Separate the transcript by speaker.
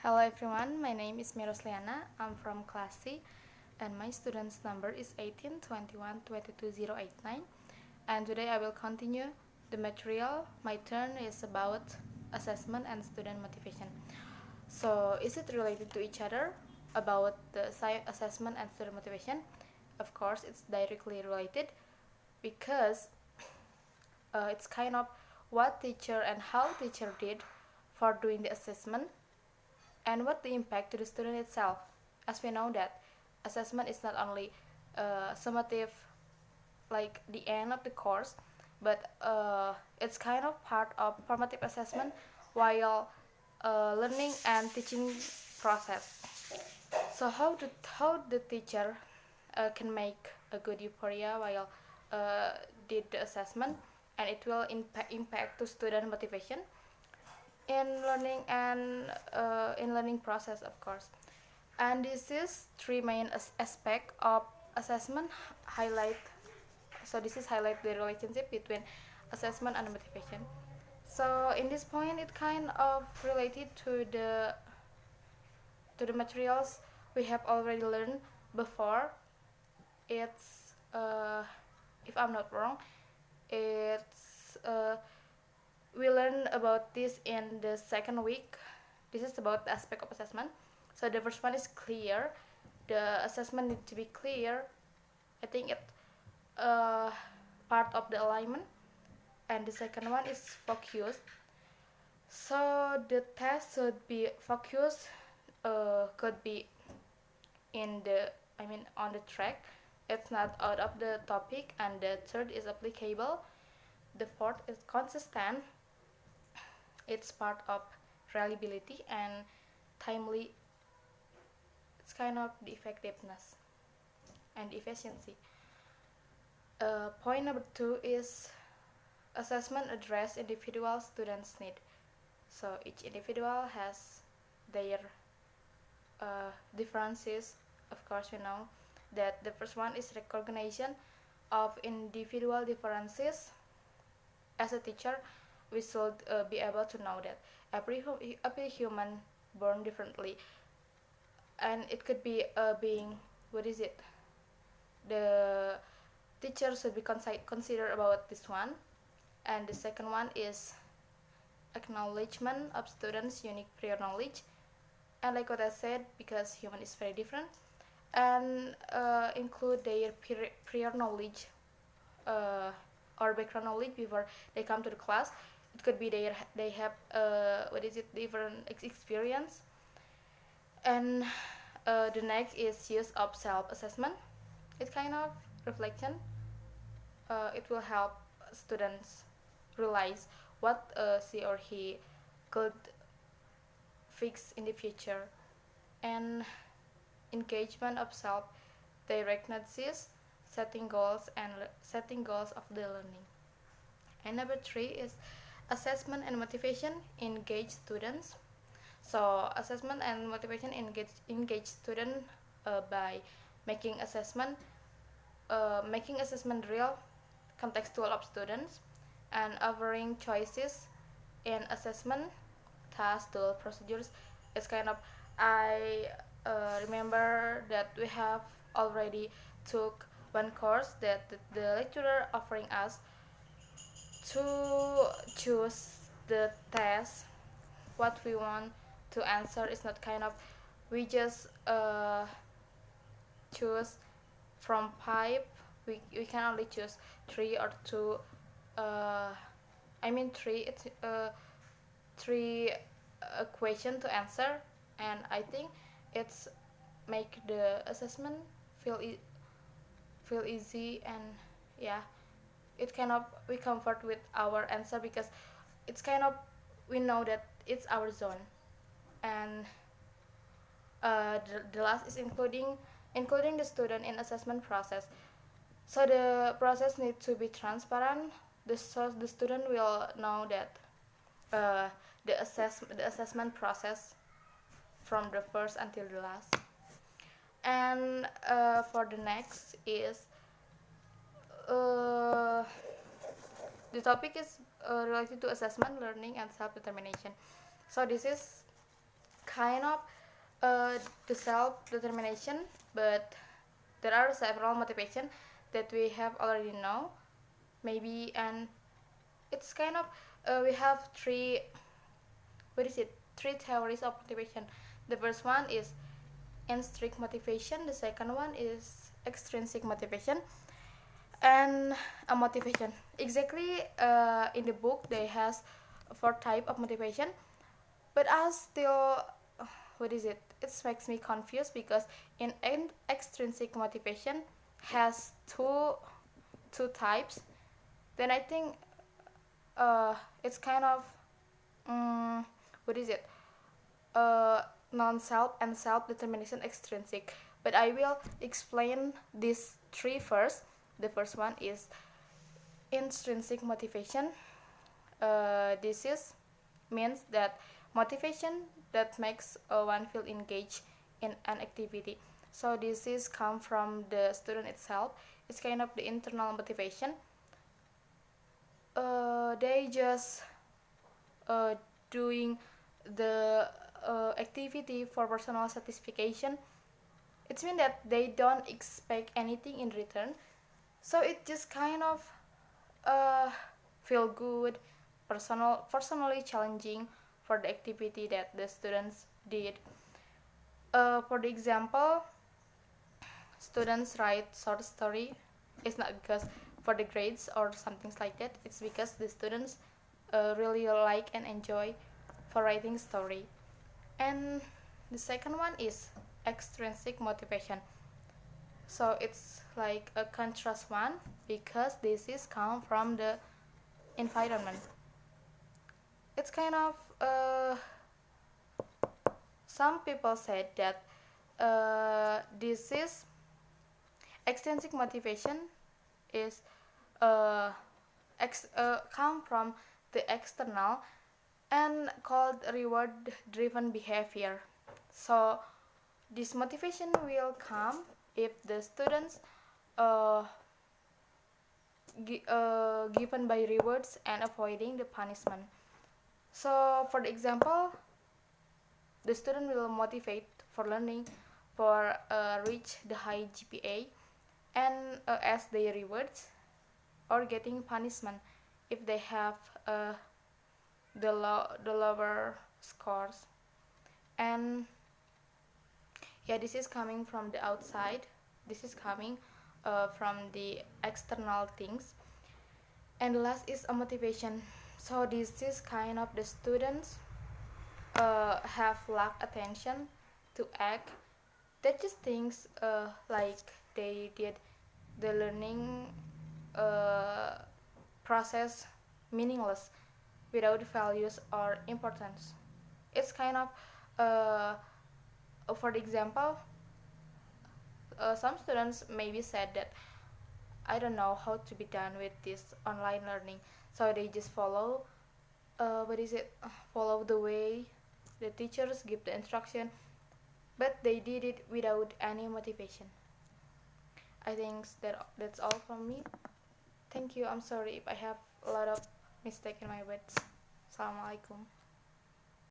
Speaker 1: Hello everyone, my name is Mirosliana. I'm from class C and my student's number is 1821222089. And today I will continue the material. My turn is about assessment and student motivation. So, is it related to each other about the assessment and student motivation? Of course, it's directly related because it's kind of what teacher and how teacher did for doing the assessment and what the impact to the student itself. As we know that assessment is not only summative, like the end of the course, but it's kind of part of formative assessment while learning and teaching process. So how the teacher can make a good euphoria while did the assessment, and it will impact to student motivation in learning and in learning process, of course. And this is three main aspect of assessment highlight. So this is highlight the relationship between assessment and motivation. So in this point, it kind of related to the materials we have already learned before. It's if I'm not wrong, it's we learned about this in the second week. This is about the aspect of assessment. So the first one is clear. The assessment need to be clear. I think it part of the alignment. And the second one is focused. So the test should be focused. Could be in the on the track. It's not out of the topic. And the third is applicable. The fourth is consistent. It's part of reliability and timely. It's kind of the effectiveness and the efficiency. Point number 2 is assessment address individual students' need. So each individual has their differences. Of course, we know that the first one is recognition of individual differences. As a teacher, we should be able to know that every human born differently, and it could be being the teacher should be consider about this one. And the second one is acknowledgement of students' unique prior knowledge, and like what I said, because human is very different, and include their prior knowledge or background knowledge before they come to the class. It could be they have different experience. And the next is use of self-assessment. It's kind of reflection. It will help students realize what she or he could fix in the future. And engagement of self-directedness, setting goals of the learning. And number 3 is assessment and motivation engage students. So assessment and motivation engage students by making assessment real, contextual of students, and offering choices in assessment, tasks, tools, procedures. It's kind of I remember that we have already took one course that the lecturer offering us to choose the test what we want to answer. Is not kind of we just choose from 5. We can only choose 3 or 2. 3. It's 3 question to answer, and I think it's make the assessment feel easy. And yeah, it kind of we comfort with our answer because it's kind of we know that it's our zone. And the last is including the student in assessment process. So the process needs to be transparent. The student will know that the assessment process from the first until the last. And for the next is the topic is related to assessment, learning, and self-determination. So this is kind of the self-determination, but there are several motivation that we have already know, maybe, and it's kind of we have three theories of motivation. The first one is intrinsic motivation, the second one is extrinsic motivation, and a motivation. Exactly, in the book they has four type of motivation, but I still it makes me confused because in extrinsic motivation has two types. Then I think it's kind of um, what is it non-self and self-determination extrinsic, but I will explain these three first. The first one is intrinsic motivation. This is means that motivation that makes one feel engaged in an activity. So this is come from the student itself. It's kind of the internal motivation. They just doing the activity for personal satisfaction. It means that they don't expect anything in return. So it just kind of uh, feel good, personally challenging for the activity that the students did. For the example, students write short story. It's not because for the grades or something like that. It's because the students really like and enjoy for writing story. And the second one is extrinsic motivation. So it's like a contrast one because this is come from the environment. It's kind of some people said that this is extrinsic motivation is come from the external and called reward driven behavior. So this motivation will come if the students given by rewards and avoiding the punishment. So for the example, the student will motivate for learning for reach the high GPA and as their rewards, or getting punishment if they have the lower scores. And yeah, this is coming from the outside. This is coming from the external things. And the last is a motivation. So this is kind of the students have lack attention to act. They just things like they did the learning process meaningless without values or importance. It's kind of for the example, some students maybe said that I don't know how to be done with this online learning, so they just follow follow the way the teachers give the instruction, but they did it without any motivation. I think that's all from me. Thank you. I'm sorry if I have a lot of mistake in my words. Assalamualaikum.